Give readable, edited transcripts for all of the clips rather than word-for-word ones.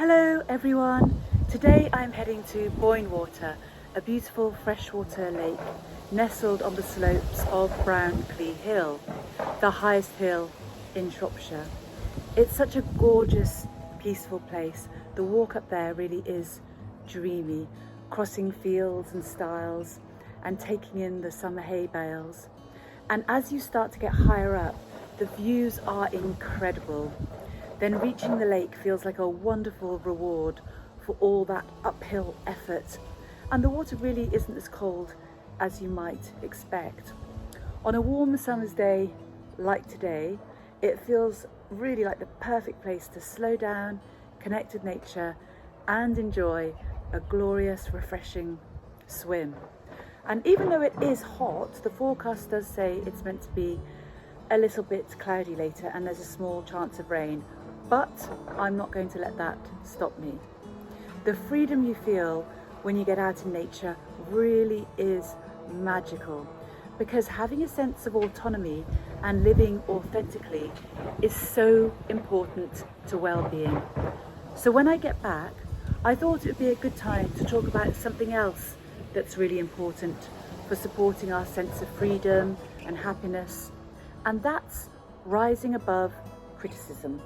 Hello everyone! Today I'm heading to Boyne Water, a beautiful freshwater lake nestled on the slopes of Brown Clee Hill, the highest hill in Shropshire. It's such a gorgeous, peaceful place. The walk up there really is dreamy, crossing fields and stiles and taking in the summer hay bales. And as you start to get higher up, the views are incredible. Then reaching the lake feels like a wonderful reward for all that uphill effort. And the water really isn't as cold as you might expect. On a warm summer's day like today, it feels really like the perfect place to slow down, connect with nature, and enjoy a glorious, refreshing swim. And even though it is hot, the forecast does say it's meant to be a little bit cloudy later and there's a small chance of rain. But I'm not going to let that stop me. The freedom you feel when you get out in nature really is magical, because having a sense of autonomy and living authentically is so important to well-being. So when I get back, I thought it would be a good time to talk about something else that's really important for supporting our sense of freedom and happiness, and that's rising above criticism.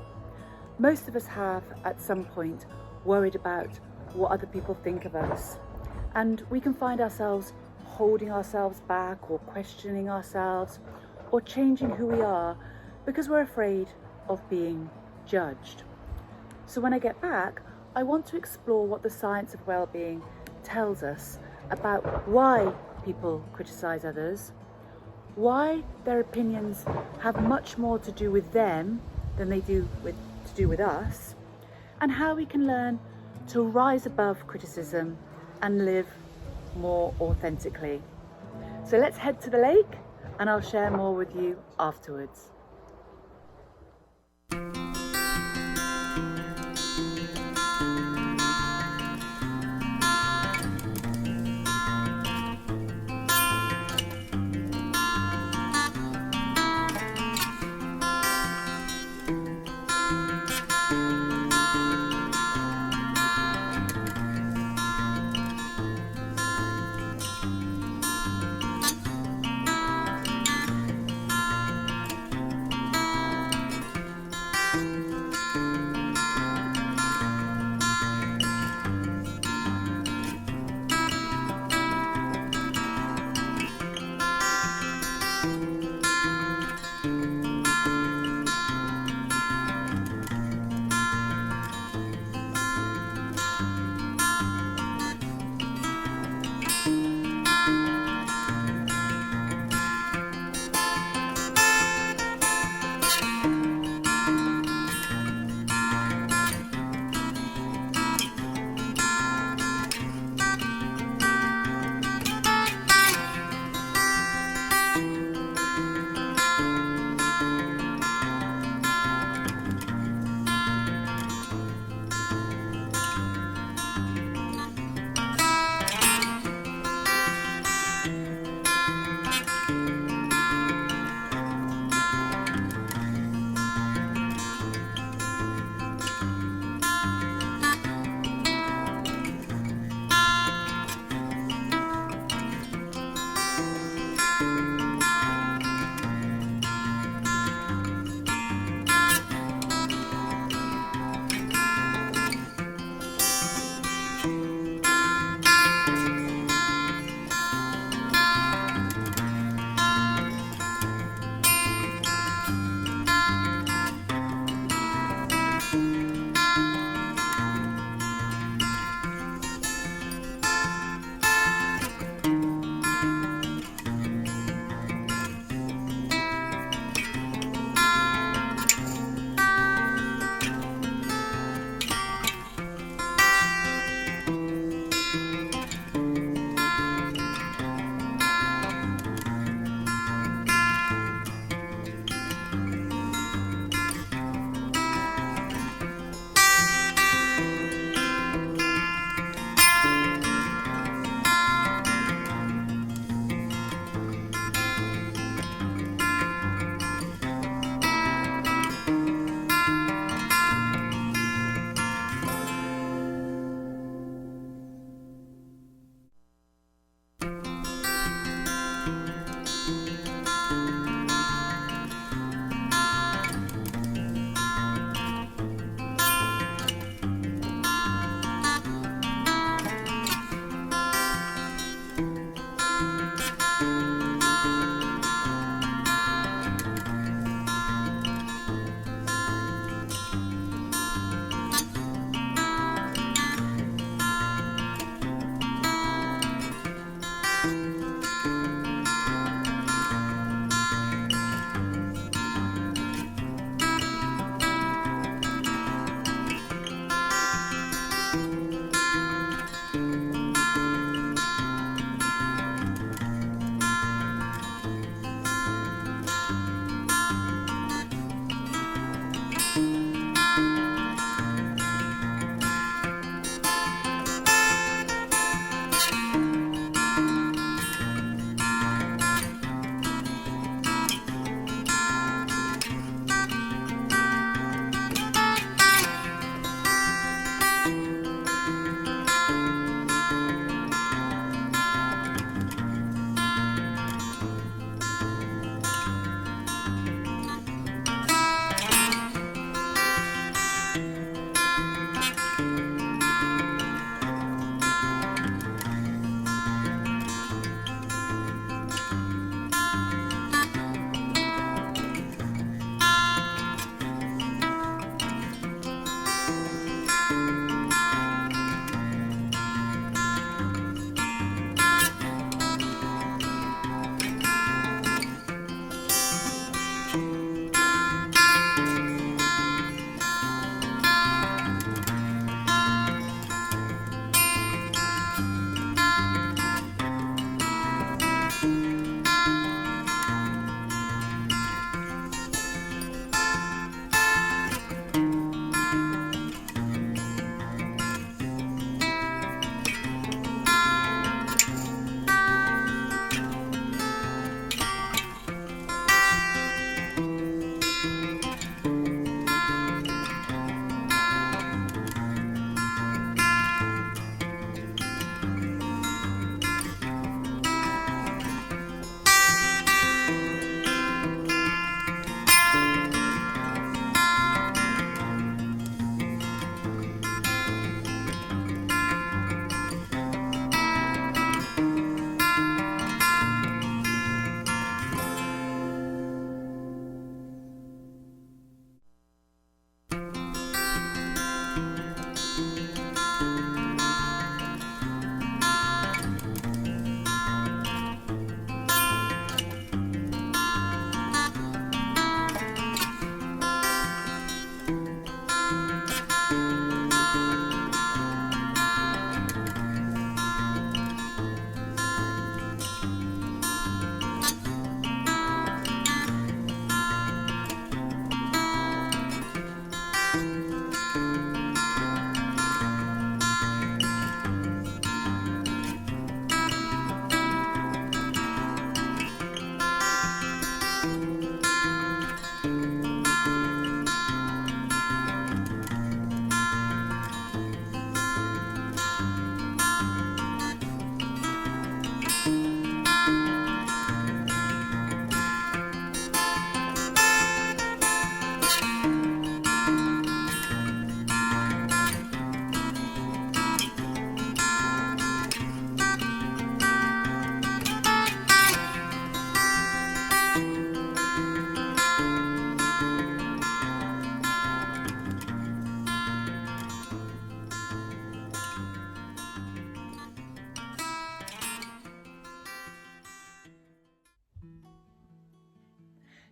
Most of us have, at some point, worried about what other people think of us. And we can find ourselves holding ourselves back or questioning ourselves or changing who we are because we're afraid of being judged. So when I get back, I want to explore what the science of well-being tells us about why people criticize others, why their opinions have much more to do with them than they do with us, and how we can learn to rise above criticism and live more authentically. So let's head to the lake and I'll share more with you afterwards.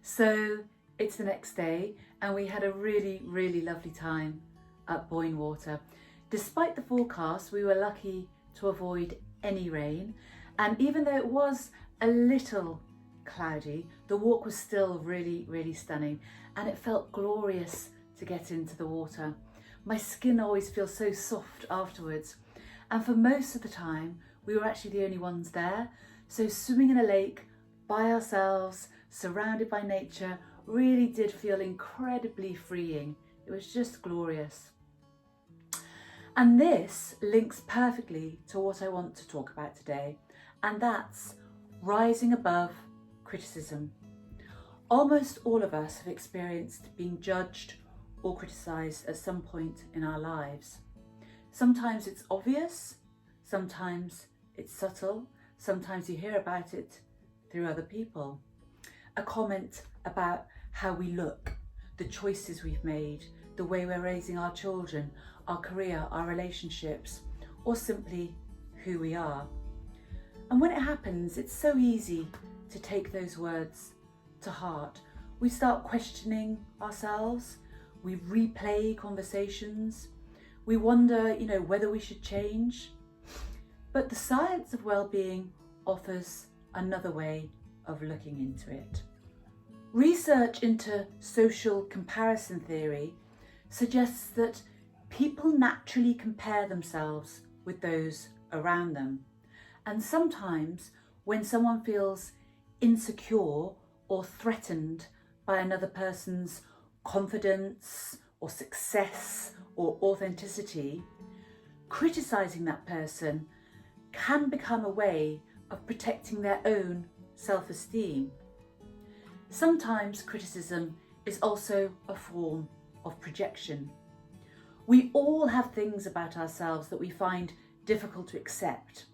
So it's the next day and we had a really lovely time at Boyne Water. Despite the forecast, we were lucky to avoid any rain, and even though it was a little cloudy, the walk was still really stunning, and it felt glorious to get into the water. My skin always feels so soft afterwards, and for most of the time we were actually the only ones there, so swimming in a lake by ourselves, surrounded by nature, really did feel incredibly freeing. It was just glorious. And this links perfectly to what I want to talk about today, and that's rising above criticism. Almost all of us have experienced being judged or criticised at some point in our lives. Sometimes it's obvious, sometimes it's subtle, sometimes you hear about it through other people. A comment about how we look, the choices we've made, the way we're raising our children, our career, our relationships, or simply who we are. And when it happens, it's so easy to take those words to heart. We start questioning ourselves, we replay conversations, we wonder, whether we should change. But the science of well-being offers another way of looking into it. Research into social comparison theory suggests that people naturally compare themselves with those around them. And sometimes when someone feels insecure or threatened by another person's confidence or success or authenticity, criticising that person can become a way of protecting their own self-esteem. Sometimes criticism is also a form of projection. We all have things about ourselves that we find difficult to accept,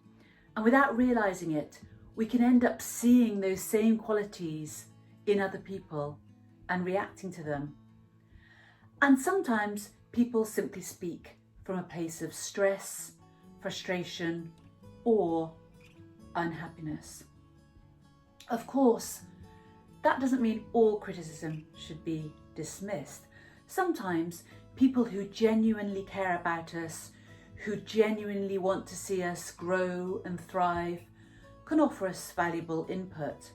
and without realising it, we can end up seeing those same qualities in other people and reacting to them. And sometimes people simply speak from a place of stress, frustration, or unhappiness. Of course, that doesn't mean all criticism should be dismissed. Sometimes people who genuinely care about us, who genuinely want to see us grow and thrive, can offer us valuable input.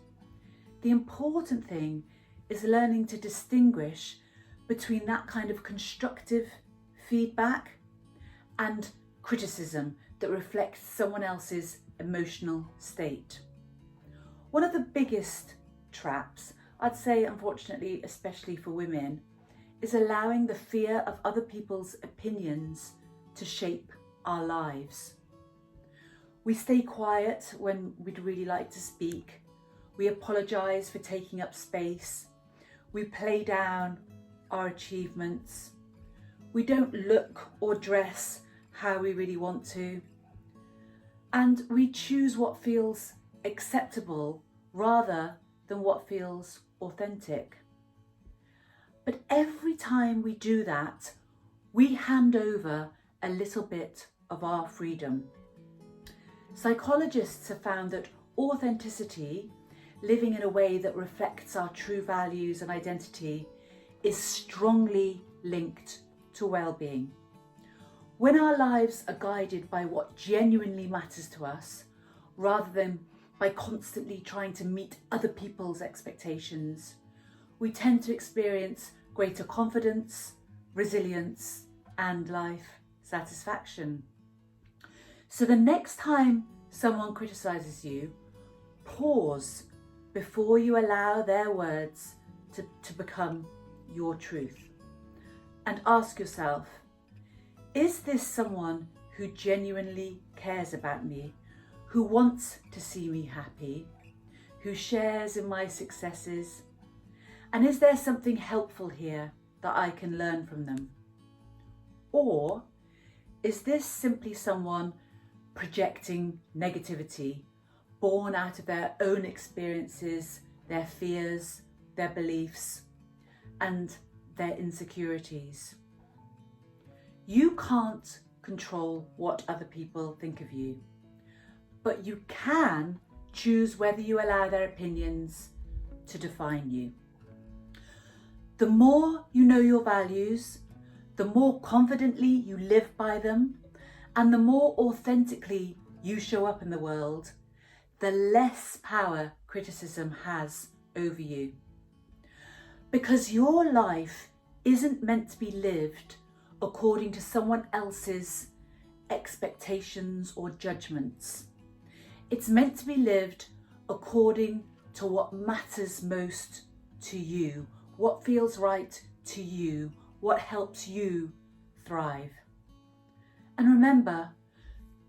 The important thing is learning to distinguish between that kind of constructive feedback and criticism that reflects someone else's emotional state. One of the biggest traps, I'd say unfortunately especially for women, is allowing the fear of other people's opinions to shape our lives. We stay quiet when we'd really like to speak. We apologise for taking up space. We play down our achievements. We don't look or dress how we really want to. And we choose what feels acceptable rather than what feels authentic. But every time we do that, we hand over a little bit of our freedom. Psychologists have found that authenticity, living in a way that reflects our true values and identity, is strongly linked to well-being. When our lives are guided by what genuinely matters to us, rather than by constantly trying to meet other people's expectations, we tend to experience greater confidence, resilience, and life satisfaction. So the next time someone criticises you, pause before you allow their words to become your truth. And ask yourself, is this someone who genuinely cares about me, who wants to see me happy, who shares in my successes? And is there something helpful here that I can learn from them? Or is this simply someone projecting negativity, born out of their own experiences, their fears, their beliefs, and their insecurities? You can't control what other people think of you, but you can choose whether you allow their opinions to define you. The more you know your values, the more confidently you live by them, and the more authentically you show up in the world, the less power criticism has over you. Because your life isn't meant to be lived according to someone else's expectations or judgments. It's meant to be lived according to what matters most to you, what feels right to you, what helps you thrive. And remember,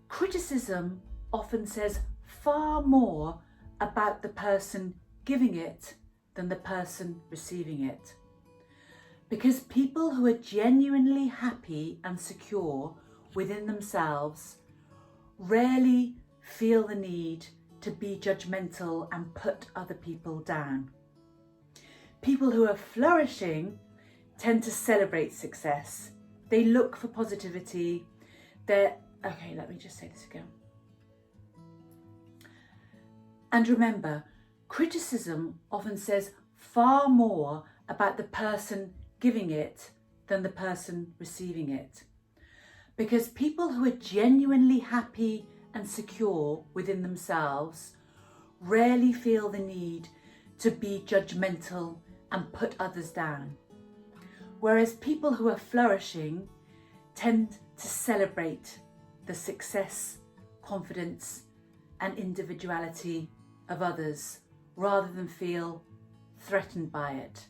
criticism often says far more about the person giving it than the person receiving it. Because people who are genuinely happy and secure within themselves rarely feel the need to be judgmental and put other people down. People who are flourishing tend to celebrate success. They look for positivity. Okay, let me just say this again. And remember, criticism often says far more about the person giving it than the person receiving it. Because people who are genuinely happy and secure within themselves rarely feel the need to be judgmental and put others down. Whereas people who are flourishing tend to celebrate the success, confidence, and individuality of others rather than feel threatened by it.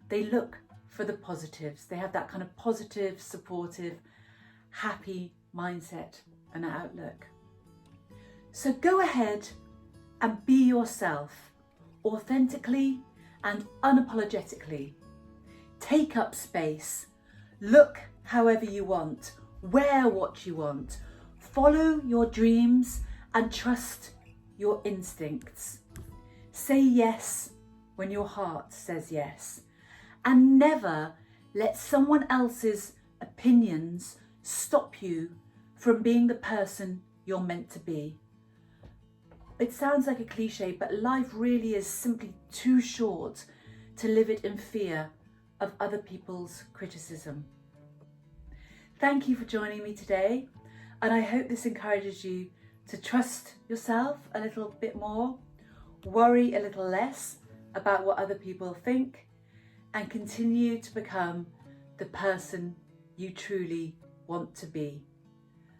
They look for the positives. They have that kind of positive, supportive, happy mindset and outlook. So go ahead and be yourself, authentically and unapologetically. Take up space, look however you want, wear what you want, follow your dreams and trust your instincts. Say yes when your heart says yes, and never let someone else's opinions stop you from being the person you're meant to be. It sounds like a cliche, but life really is simply too short to live it in fear of other people's criticism. Thank you for joining me today, and I hope this encourages you to trust yourself a little bit more, worry a little less about what other people think, and continue to become the person you truly want to be.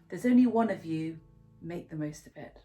There's only one of you, make the most of it.